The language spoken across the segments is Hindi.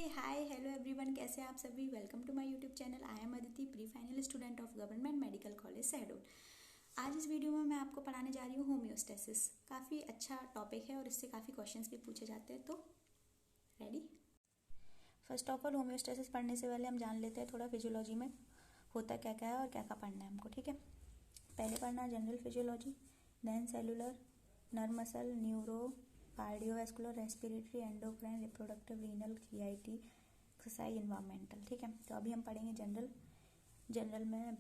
हाय हेलो एवरीवन, कैसे हैं आप सभी। Welcome to my YouTube channel. I am Aditi, pre final student of government medical college Shahdol. आज इस वीडियो में मैं आपको पढ़ाने जा रही हूँ होम्योस्टेसिस। काफ़ी अच्छा टॉपिक है और इससे काफ़ी क्वेश्चंस भी पूछे जाते हैं, तो ready. First of all homeostasis पढ़ने से पहले हम जान लेते हैं थोड़ा फिजियोलॉजी में होता क्या क्या है और क्या क्या पढ़ना है हमको, ठीक है। पहले पढ़ना general physiology, then cellular, nerve muscle, neuro, cardiovascular, respiratory, endocrine, reproductive, renal, GIT, exercise, environmental, ठीक है। तो अभी हम पढ़ेंगे जनरल में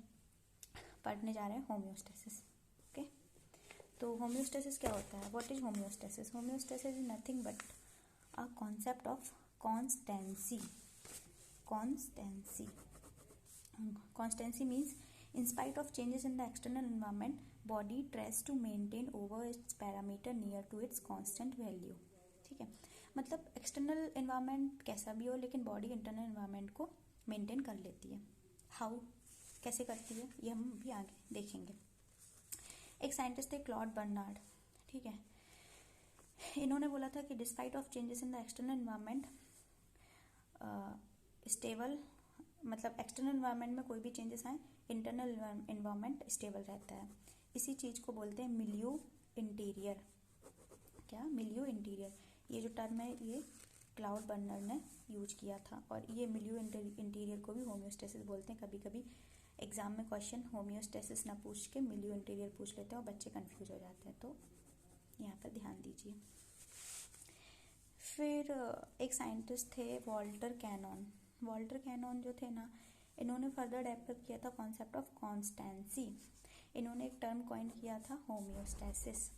पढ़ने जा रहे हैं होम्योस्टेसिस, ओके। तो होम्योस्टेसिस क्या होता है, what is homeostasis. Homeostasis is nothing but a concept of constituency. Constancy means in spite of changes in the external environment, body tries to maintain over its parameter near to its constant value, ठीक है। मतलब एक्सटर्नल एनवायरनमेंट कैसा भी हो लेकिन बॉडी इंटरनल एनवायरनमेंट को मेंटेन कर लेती है। हाउ, कैसे करती है, ये हम भी आगे देखेंगे। एक साइंटिस्ट थे क्लॉड बर्नार्ड, ठीक है। इन्होंने बोला था कि despite of changes in the external environment, stable मतलब एक्सटर्नल एनवायरनमेंट में कोई भी चेंजेस आए, इंटरनल एनवायरनमेंट स्टेबल रहता है। इसी चीज़ को बोलते हैं मिलियू इंटीरियर। क्या, मिलियू इंटीरियर। ये जो टर्म है ये क्लाउड बर्नर ने यूज किया था और ये मिलियू इंटीरियर को भी होम्योस्टेसिस बोलते हैं। कभी कभी एग्जाम में क्वेश्चन होम्योस्टेसिस ना पूछ के मिलियू इंटीरियर पूछ लेते हैं और बच्चे कंफ्यूज हो जाते हैं, तो यहाँ पर ध्यान दीजिए। फिर एक साइंटिस्ट थे वॉल्टर कैनॉन जो थे ना, इन्होंने फर्दर डेवलप किया था कॉन्सेप्ट ऑफ कॉन्स्टेंसी। इन्होंने एक टर्म कॉइन किया था होम्योस्टेसिस।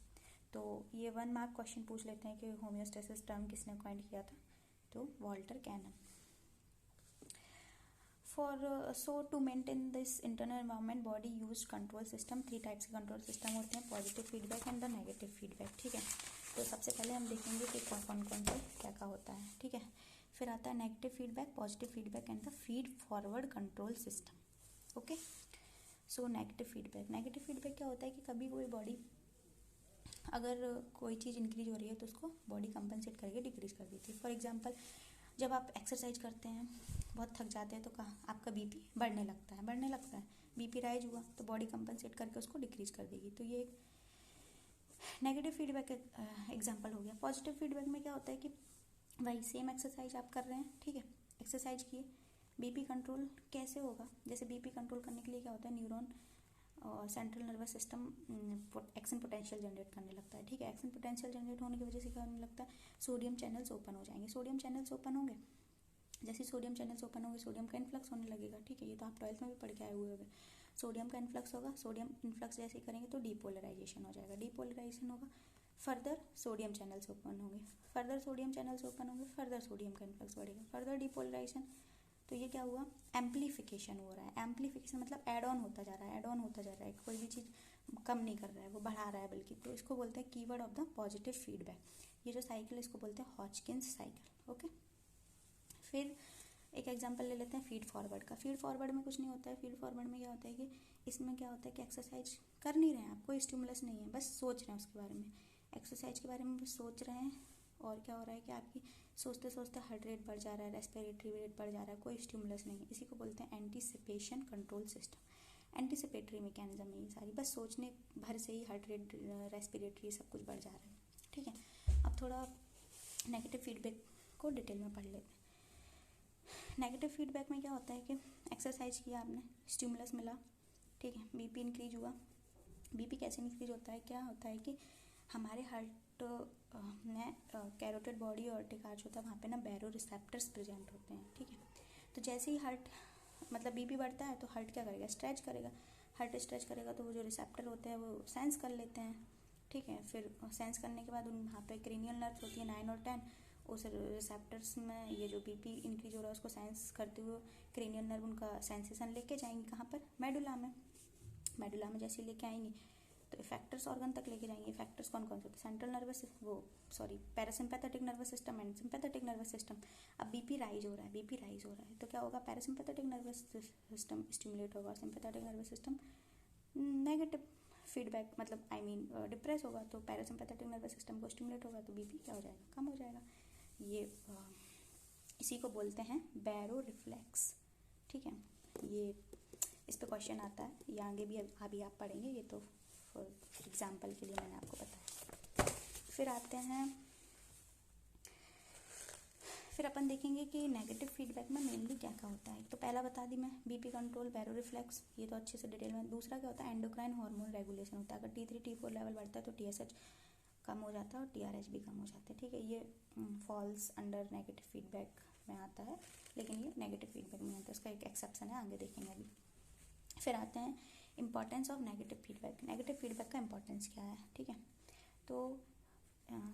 तो ये 1 मार्क क्वेश्चन पूछ लेते हैं कि होम्योस्टेसिस टर्म किसने कॉइन किया था, तो Walter Cannon. So to maintain this internal environment body use control system. 3 types के कंट्रोल सिस्टम होते हैं, positive feedback and the negative feedback, ठीक है। तो सबसे पहले हम देखेंगे कि कौन कौन से क्या क्या होता है, ठीक है। फिर आता है negative feedback, positive feedback and the feed forward control system, okay. So negative feedback क्या होता है कि कभी कोई बॉडी अगर कोई चीज़ इंक्रीज हो रही है तो उसको बॉडी कंपनसेट करके डिक्रीज कर देती है। फॉर एग्जांपल, जब आप एक्सरसाइज करते हैं, बहुत थक जाते हैं, तो आपका बीपी बढ़ने लगता है। बीपी राइज हुआ तो बॉडी कंपनसेट करके उसको डिक्रीज कर देगी। तो ये एक नेगेटिव फीडबैक एग्जांपल हो गया। पॉजिटिव फीडबैक में क्या होता है कि वही सेम एक्सरसाइज आप कर रहे हैं, ठीक है, एक्सरसाइज किए, बीपी कंट्रोल कैसे होगा। जैसे बीपी कंट्रोल करने के लिए क्या होता है, न्यूरॉन और central nervous system action potential generate करने लगता है, ठीक है। एक्शन पोटेंशियल जनरेट होने की वजह से क्या होने लगता है, सोडियम चैनल्स ओपन हो जाएंगे। सोडियम चैनल्स ओपन होंगे, जैसे सोडियम चैनल्स ओपन होंगे सोडियम का इन्फ्लक्स होने लगेगा, ठीक है। ये तो आप 12th में भी पढ़ के आए हुए होंगे। सोडियम का इन्फ्लक्स होगा, सोडियम इन्फ्लक्स जैसे ही करेंगे तो डीपोलराइजेशन हो जाएगा, डीपोलराइजेशन होगा, फर्दर सोडियम चैनल्स ओपन होंगे, फर्दर सोडियम चैनल्स ओपन होंगे, फर्दर सोडियम का इन्फ्लक्स बढ़ेगा, फर्दर डीपोलराइजेशन। तो ये क्या हुआ, एम्प्लीफिकेशन हो रहा है। एम्प्लीफिकेशन मतलब ऐड ऑन होता जा रहा है, कोई भी चीज़ कम नहीं कर रहा है, वो बढ़ा रहा है बल्कि। तो इसको बोलते हैं keyword of the positive feedback. ये जो साइकिल इसको बोलते हैं हॉजकिंस साइकिल, ओके। फिर एक एग्जांपल ले लेते हैं फीड फॉरवर्ड का। फीड फॉरवर्ड में कुछ नहीं होता है। फीड फॉरवर्ड में क्या होता है कि इसमें क्या होता है कि एक्सरसाइज कर नहीं रहे हैं आप, कोई स्टिमुलस नहीं है, बस सोच रहे हैं उसके बारे में, एक्सरसाइज के बारे में बस सोच रहे हैं। और क्या हो रहा है कि आपकी सोचते सोचते हार्ट रेट बढ़ जा रहा है, रेस्पिरेटरी रेट बढ़ जा रहा है, कोई स्टिमुलस नहीं है। इसी को बोलते हैं anticipation control system. Anticipatory mechanism है ये सारी, बस सोचने भर से ही हार्ट रेट, रेस्पिरेटरी सब कुछ बढ़ जा रहा है, ठीक है। अब थोड़ा नेगेटिव फीडबैक को डिटेल में पढ़ लेते हैं। नेगेटिव फीडबैक में क्या होता है कि एक्सरसाइज किया आपने, स्टिमुलस मिला, ठीक है, बीपी इंक्रीज हुआ। बीपी कैसे इंक्रीज होता है, क्या होता है कि हमारे हार्ट में कैरोटिड बॉडी और टिकार्च होता है, वहाँ पे ना बैरो रिसेप्टर्स प्रेजेंट होते हैं, ठीक है। तो जैसे ही हार्ट मतलब बीपी बढ़ता है तो हार्ट क्या करेगा, स्ट्रेच करेगा। हार्ट स्ट्रेच करेगा तो वो जो रिसेप्टर होते हैं वो सेंस कर लेते हैं, ठीक है। फिर सेंस करने के बाद उन वहाँ पे क्रेनियल नर्व्स होती है 9 और 10, उस रिसेप्टर्स में ये जो बीपी इंक्रीज हो रहा है उसको सेंस करते हुए क्रेनियल नर्व उनका सेंसेशन लेके जाएंगे कहाँ पर, मेडुला में जैसे लेके आएंगे तो इफेक्टर्स ऑर्गन तक लेके जाएंगे। इफेक्टर्स कौन कौन से होते हैं, central nervous parasympathetic nervous system and sympathetic nervous system. अब बीपी राइज हो रहा है तो क्या होगा, पैरासिम्पैथेटिक नर्वस सिस्टम स्टिमुलेट होगा, sympathetic nervous system negative feedback मतलब डिप्रेस होगा, तो पैरासिम्पैथेटिक नर्वस सिस्टम को स्टिमुलेट होगा तो बीपी क्या हो जाएगा, कम हो जाएगा। ये इसी को बोलते हैं बैरो रिफ्लेक्स। ठीक है, ये इस पे क्वेश्चन आता है, ये आगे भी अभी आप पढ़ेंगे, ये तो फॉर एग्जाम्पल के लिए मैंने आपको बताया। फिर आते हैं, फिर अपन देखेंगे कि नेगेटिव फीडबैक में मेनली क्या क्या होता है। तो पहला बता दी मैं, बीपी कंट्रोल, बैरो रिफ्लेक्स, ये तो अच्छे से डिटेल में। दूसरा क्या होता है, एंडोक्राइन हार्मोन रेगुलेशन होता है। अगर T3 T4 लेवल बढ़ता है तो TSH कम हो जाता है और TRH भी कम हो जाता है। ठीक है, ये फॉल्स अंडर नेगेटिव फीडबैक में आता है, लेकिन ये नेगेटिव फीडबैक में आता है, इसका एक एक्सेप्शन है, आगे देखेंगे अभी। फिर आते हैं importance of negative feedback. Negative feedback का इंपॉर्टेंस क्या है। ठीक है, तो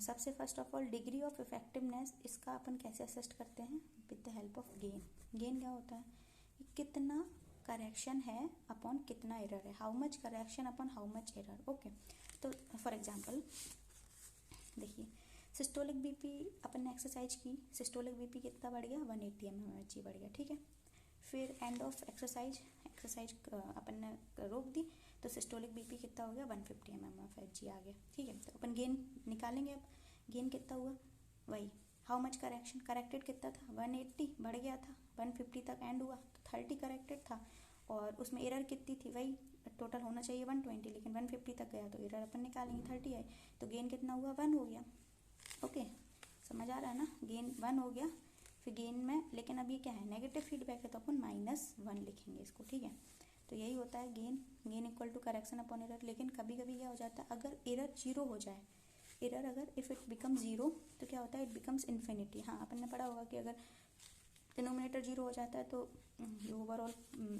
सबसे first of all degree of effectiveness, इसका अपन कैसे असेस्ट करते हैं, with the help of gain. Gain क्या होता है, कितना करेक्शन है अपॉन कितना एरर है, how much correction upon how much error. Okay, तो फॉर एग्जांपल देखिए, सिस्टोलिक बीपी अपन ने एक्सरसाइज की, सिस्टोलिक बीपी कितना बढ़ गया, 180 mmHg बढ़ गया। ठीक है, फिर एंड ऑफ एक्सरसाइज अपन ने रोक दी तो सिस्टोलिक बीपी कितना हो गया, 150 mmHg आ गया। ठीक है, तो अपन गेन निकालेंगे। अब गेन कितना हुआ, वही हाउ मच करेक्शन, करेक्टेड कितना था, 180 बढ़ गया था, 150 तक एंड हुआ तो 30 करेक्टेड था, और उसमें एरर कितनी थी, वही टोटल होना चाहिए 120, लेकिन 150 तक गया तो एरर अपन निकालेंगे 30 आई, तो गेन कितना हुआ, 1 हो गया। ओके, समझ आ रहा है ना, गेन 1 हो गया। फिर गेन में, लेकिन अब ये क्या है, नेगेटिव फीडबैक है तो अपन -1 लिखेंगे इसको। ठीक है, तो यही होता है gain equal to correction upon error. लेकिन कभी कभी क्या हो जाता है, अगर एरर 0 हो जाए, एरर अगर इफ इट बिकम 0 तो क्या होता है, इट बिकम्स इन्फिनिटी। हाँ, अपन ने पढ़ा होगा कि अगर डिनोमिनेटर 0 हो जाता है तो जो ओवरऑल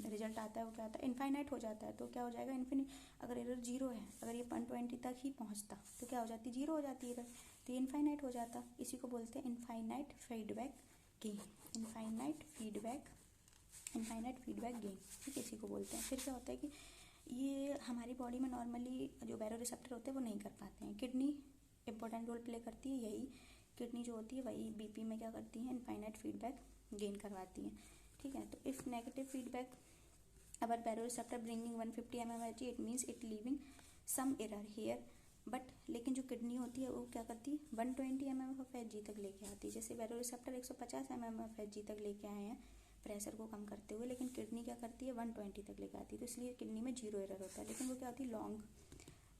रिजल्ट आता है वो क्या आता है, इनफाइनाइट हो जाता है। तो क्या हो जाएगा, इन्फिनिट। अगर एरर 0 है, अगर ये 120 तक ही पहुँचता तो क्या हो जाती, 0 हो जाती एरर, तो ये इनफाइनाइट हो जाता। इसी को बोलते हैं infinite feedback gain, infinite feedback gain. ठीक है, इसी को बोलते हैं। फिर क्या होता है कि ये हमारी बॉडी में नॉर्मली जो बैरो रिसेप्टर होते हैं वो नहीं कर पाते हैं। किडनी इंपॉर्टेंट रोल प्ले करती है, यही किडनी जो होती है वही बीपी में क्या करती है, इनफाइनाइट फीडबैक गेन करवाती है। ठीक है, तो if negative feedback our baroreceptor bringing 150 mmHg, it means it leaving some error here, but लेकिन जो किडनी होती है वो क्या करती है, 120 mmHg तक लेके आती है। जैसे बैरो रिसेप्टर 150 mmHg तक लेके आए हैं प्रेशर को कम करते हुए, लेकिन किडनी क्या करती है, 120 तक लेके आती है, तो इसलिए किडनी में 0 एरर होता है। लेकिन वो क्या होती है, लॉन्ग,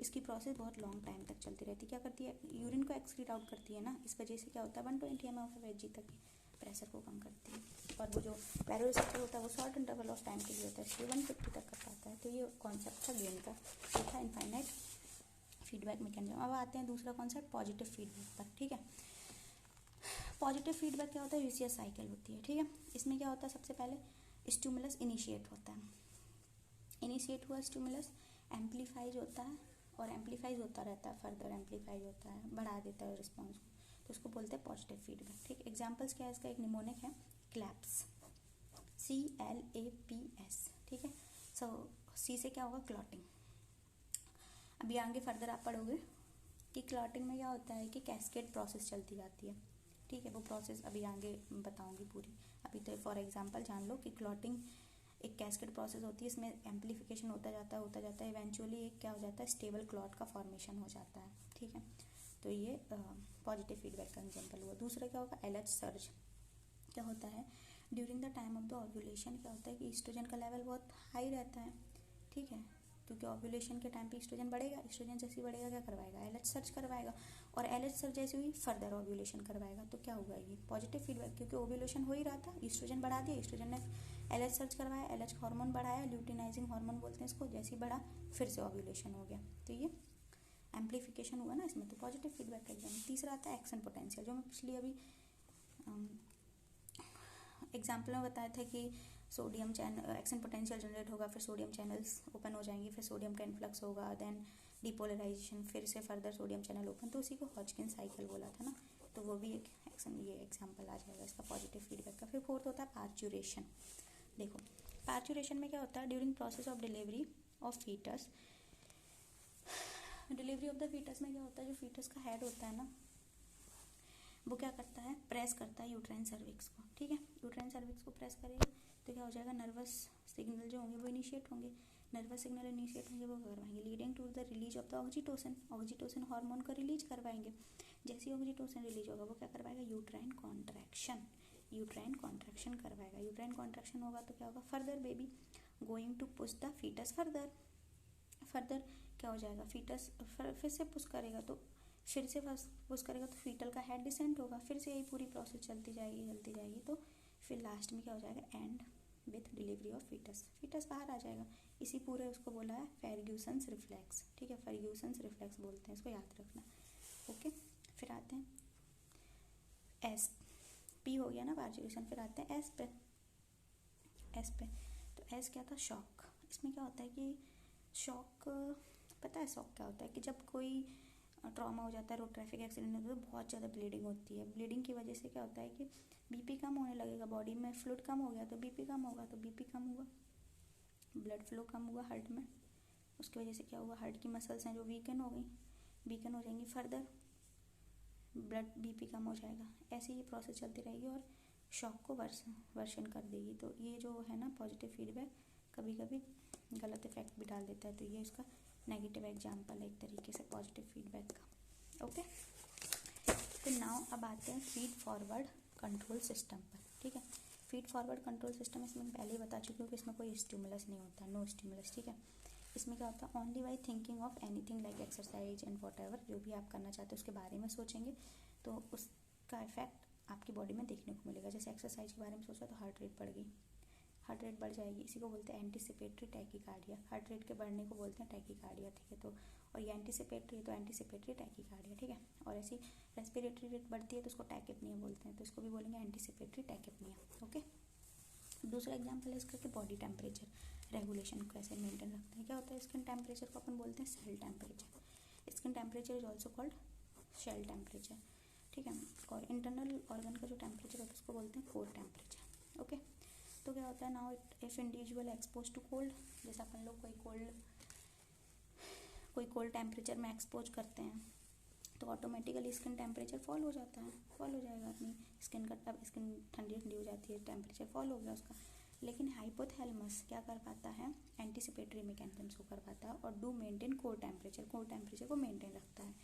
इसकी प्रोसेस बहुत लॉन्ग टाइम तक चलती रहती है। क्या करती है, यूरिन को एक्सक्रीट आउट करती है ना, इस वजह से क्या होता है, 120 mmHg तक प्रेशर को कम करती है। और वो जो बैरो रिसेप्टर होता है वो शॉर्ट इंटरवल ऑफ टाइम के लिए होता है, इसलिए 150 तक कर पाता है। तो ये कॉन्सेप्ट था गेन का, ये था इनफाइनाइट फीडबैक मैकेनिज्म। अब आते हैं दूसरा कॉन्सेप्ट पॉजिटिव फीडबैक पर। ठीक है, पॉजिटिव फीडबैक क्या होता है, विशियस साइकिल होती है। ठीक है, इसमें क्या होता है, सबसे पहले स्टिमुलस इनिशिएट होता है, इनिशिएट हुआ स्टिमुलस, एम्पलीफाइज होता है और एम्पलीफाइज होता रहता है, फर्दर एम्पलीफाइज होता है, बढ़ा देता है रिस्पॉन्स को, तो उसको बोलते हैं पॉजिटिव फीडबैक। ठीक, एग्जाम्पल्स क्या है इसका, एक निमोनिक है क्लैप्स, CLAPS। ठीक है, सो सी से क्या होगा, क्लॉटिंग। अभी आगे फर्दर आप पढ़ोगे कि क्लॉटिंग में क्या होता है कि कैस्केड प्रोसेस चलती जाती है। ठीक है, वो प्रोसेस अभी आगे बताऊंगी पूरी, अभी तो फॉर एग्जांपल जान लो कि क्लॉटिंग एक कैस्केड प्रोसेस होती है, इसमें एम्पलीफिकेशन होता जाता है, इवेंचुअली एक क्या हो जाता है, स्टेबल क्लॉट का फॉर्मेशन हो जाता है। ठीक है, तो ये पॉजिटिव फीडबैक का एग्जाम्पल हुआ। दूसरा क्या होगा, LH सर्ज। क्या होता है, during the time of the ovulation क्या होता है कि ईस्ट्रोजन का लेवल बहुत हाई रहता है। ठीक है, क्योंकि ओव्यूलेशन के टाइम पे ईस्ट्रोजन बढ़ेगा, ईस्ट्रोजन जैसे बढ़ेगा क्या करवाएगा, LH सर्च करवाएगा, और LH सर्च जैसे हुई फर्दर ओव्यूलेशन करवाएगा, तो क्या हुआ, ये पॉजिटिव फीडबैक, क्योंकि ओव्यूलेशन हो ही रहा था, ईस्ट्रोजन बढ़ा दिया, ईस्ट्रोजन ने LH सर्च करवाया, LH हार्मोन बढ़ाया, ल्यूटिनाइजिंग हार्मोन बोलते हैं इसको, जैसे ही बढ़ा फिर से ओव्यूलेशन हो गया, तो ये एम्पलीफिकेशन हुआ ना इसमें, तो पॉजिटिव फीडबैक का एग्जाम। तीसरा आता है एक्शन पोटेंशियल, जो मैं पिछली अभी एग्जाम्पल में बताया था कि sodium channel action potential generate होगा, फिर सोडियम चैनल्स ओपन हो जाएंगी, फिर सोडियम का इन्फ्लक्स होगा, देन डिपोलराइजेशन, फिर से फर्दर सोडियम चैनल ओपन, तो उसी को हॉजकिन साइकिल बोला था ना, तो वो भी एक एक्शन, ये एग्जाम्पल आ जाएगा इसका पॉजिटिव फीडबैक का। फिर फोर्थ होता है पार्चुरेशन। देखो पार्चुरेशन में क्या होता है, during process of delivery of fetus, delivery of the fetus में क्या होता है, जो फीटस का हेड होता है ना वो क्या करता है, प्रेस करता है यूट्राइन सर्विक्स को। ठीक है, यूट्राइन सर्विक्स को प्रेस करेगा तो क्या हो जाएगा, नर्वस सिग्नल जो होंगे वो इनिशिएट होंगे, नर्वस सिग्नल इनिशिएट होंगे वो करवाएंगे, leading to the release of the oxytocin, oxytocin hormone को रिलीज करवाएंगे। जैसे ही ऑक्सीटोसिन रिलीज होगा वो क्या करवाएगा, यूट्राइन कॉन्ट्रैक्शन, यूट्राइन कॉन्ट्रैक्शन करवाएगा। यूट्राइन कॉन्ट्रैक्शन होगा तो क्या होगा, further baby going to push the fetus further क्या हो जाएगा, फीटस फिर से पुश करेगा तो फिर से पुश करेगा तो फीटल का हेड डिसेंट होगा, फिर से यही पूरी प्रोसेस चलती जाएगी तो फिर लास्ट में क्या हो जाएगा, and with delivery of fetus बाहर आ जाएगा। इसी पूरे उसको बोला है फेर्ग्यूसन्स रिफ्लेक्स, ठीक है, फेर्ग्यूसन्स रिफ्लेक्स बोलते हैं, इसको याद रखना। ओके, फिर आते हैं एस पी हो गया ना फेर्ग्यूसन, फिर आते हैं एस पे। तो एस क्या था, शॉक। इसमें क्या होता है कि शॉक, पता है शॉक क्या होता है कि जब कोई ट्रॉमा हो जाता है, रोड ट्रैफिक एक्सीडेंट होता है तो बहुत ज़्यादा ब्लीडिंग होती है। ब्लीडिंग की वजह से क्या होता है कि बीपी कम होने लगेगा, बॉडी में फ्लूइड कम हो गया तो बीपी कम होगा, तो बीपी कम हुआ, ब्लड फ्लो कम हुआ हार्ट में, उसकी वजह से क्या हुआ, हार्ट की मसल्स हैं जो वीकन हो जाएंगी, फर्दर ब्लड बीपी कम हो जाएगा। ऐसे ही प्रोसेस चलती रहेगी और शॉक को वर्सन कर देगी। तो ये जो है ना पॉजिटिव फीडबैक कभी कभी गलत इफेक्ट भी डाल देता है, तो ये उसका नेगेटिव एग्जाम्पल है एक तरीके से पॉजिटिव फीडबैक का। ओके, तो नाउ अब आते हैं फीड फॉरवर्ड कंट्रोल सिस्टम पर, ठीक है। फीड फॉरवर्ड कंट्रोल सिस्टम इसमें मैं पहले ही बता चुकी हूँ कि इसमें कोई स्टिमुलस नहीं होता, नो स्टिमुलस, ठीक है। इसमें क्या होता है, only by thinking of anything like exercise and what ever, जो भी आप करना चाहते हो उसके बारे में सोचेंगे तो उसका इफेक्ट आपकी बॉडी में देखने को मिलेगा। जैसे एक्सरसाइज के बारे में सोचा तो हार्ट रेट बढ़ जाएगी, इसी को बोलते हैं एंटीसिपेटरी टैकीकार्डिया। हार्ट रेट के बढ़ने को बोलते हैं टैकीकार्डिया, ठीक है। तो और ये एंटीसिपेटरी तो एंटीसिपेटरी टैकीकार्डिया, ठीक है। और ऐसी रेस्पिरेटरी रेट बढ़ती है तो उसको टैकेपनिया बोलते हैं, तो इसको भी बोलेंगे एंटीसिपेटरी टैकेपनिया। ओके, दूसरा एग्जाम्पल है इसका कि बॉडी टेम्परेचर रेगुलेशन कैसे मेंटेन रखते हैं। क्या होता है, स्किन टेम्परेचर को अपन बोलते हैं shell temperature. Skin temperature is also called shell temperature, ठीक है। और इंटरनल ऑर्गन का जो टेम्परेचर होता है उसको बोलते हैं कोर टेम्परेचर। ओके, तो क्या होता है, now if individual expose to cold, जैसे अपन लोग कोई कोल्ड टेम्परेचर में एक्सपोज करते हैं तो ऑटोमेटिकली स्किन टेम्परेचर फॉल हो जाएगा अपनी स्किन का। अब स्किन ठंडी हो जाती है, टेम्परेचर फॉल हो गया उसका। लेकिन हाइपोथैलेमस क्या कर पाता है, एंटीसिपेटरी मैकेनिज्म को कर पाता है और डू मेंटेन कोर टेम्परेचर को मेंटेन रखता है,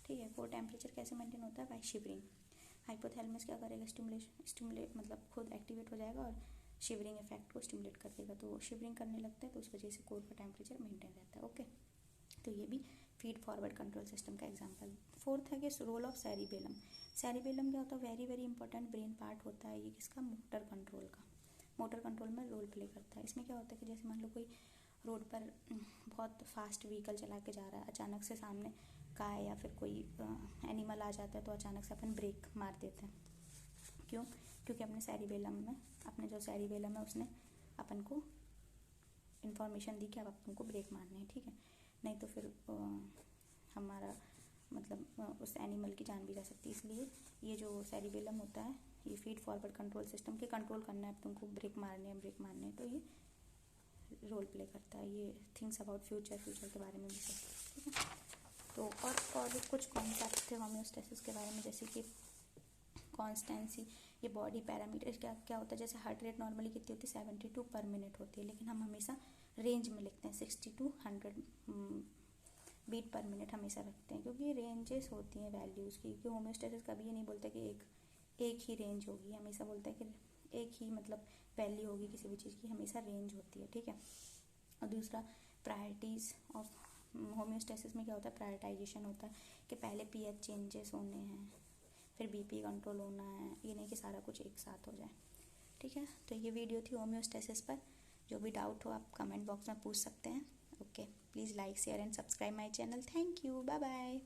ठीक है। कोर टेम्परेचर कैसे मेंटेन होता है, बाय शिवरिंग। हाइपोथैलेमस क्या करेगा, स्टिमुलेट मतलब खुद एक्टिवेट हो जाएगा और शिवरिंग इफेक्ट को स्टिमुलेट कर देगा, तो शिवरिंग करने लगता है तो उस वजह से कोर का टेम्परेचर मेंटेन रहता है। ओके, तो ये भी फीड फॉरवर्ड कंट्रोल सिस्टम का एग्जांपल। फोर्थ है कि रोल ऑफ सेरिबेलम। सेरिबेलम क्या होता है, very very important brain part होता है ये किसका, मोटर कंट्रोल में रोल प्ले करता है। इसमें क्या होता है कि जैसे मान लो कोई रोड पर बहुत फास्ट व्हीकल चला के जा रहा है, अचानक से सामने गाय या फिर कोई एनिमल आ जाता है तो अचानक से अपन ब्रेक मार देते हैं। क्यों, क्योंकि अपने जो सेरिबेलम है उसने अपन को इन्फॉर्मेशन दी कि अब अपन को ब्रेक मारना है, ठीक है। नहीं तो फिर हमारा मतलब उस एनिमल की जान भी जा सकती है। इसलिए ये जो सेरिबेलम होता है ये फीड फॉरवर्ड कंट्रोल सिस्टम के कंट्रोल करना है, तुमको ब्रेक मारने हैं तो ये रोल प्ले करता है। ये थिंग्स अबाउट फ्यूचर के बारे में भी सोचता है, ठीक है। तो और कुछ कॉन्सेप्ट थे होम्योस्टेसिस के बारे में, जैसे कि कॉन्स्टेंसी, ये बॉडी पैरामीटर क्या होता है। जैसे हार्ट रेट नॉर्मली कितनी होती है, 72 पर मिनट होती है, लेकिन हम हमेशा रेंज में लिखते हैं 60 to 100 बीट पर मिनट हमेशा रखते हैं, क्योंकि रेंजेस होती हैं वैल्यूज़ की। क्योंकि होम्योस्टेसिस कभी ये नहीं बोलता कि एक ही रेंज होगी, हमेशा बोलता है कि एक ही मतलब वैल्यू होगी किसी भी चीज़ की, हमेशा रेंज होती है, ठीक है। और दूसरा प्रायोरिटीज़ ऑफ होम्योस्टेसिस में क्या होता है, प्रायोरिटाइजेशन होता है कि पहले पीएच चेंजेस होने हैं, फिर बीपी कंट्रोल होना है, ये नहीं कि सारा कुछ एक साथ हो जाए, ठीक है। तो ये वीडियो थी होम्योस्टेसिस पर। जो भी डाउट हो आप कमेंट बॉक्स में पूछ सकते हैं। Okay, please like share and subscribe my channel. Thank you, bye bye.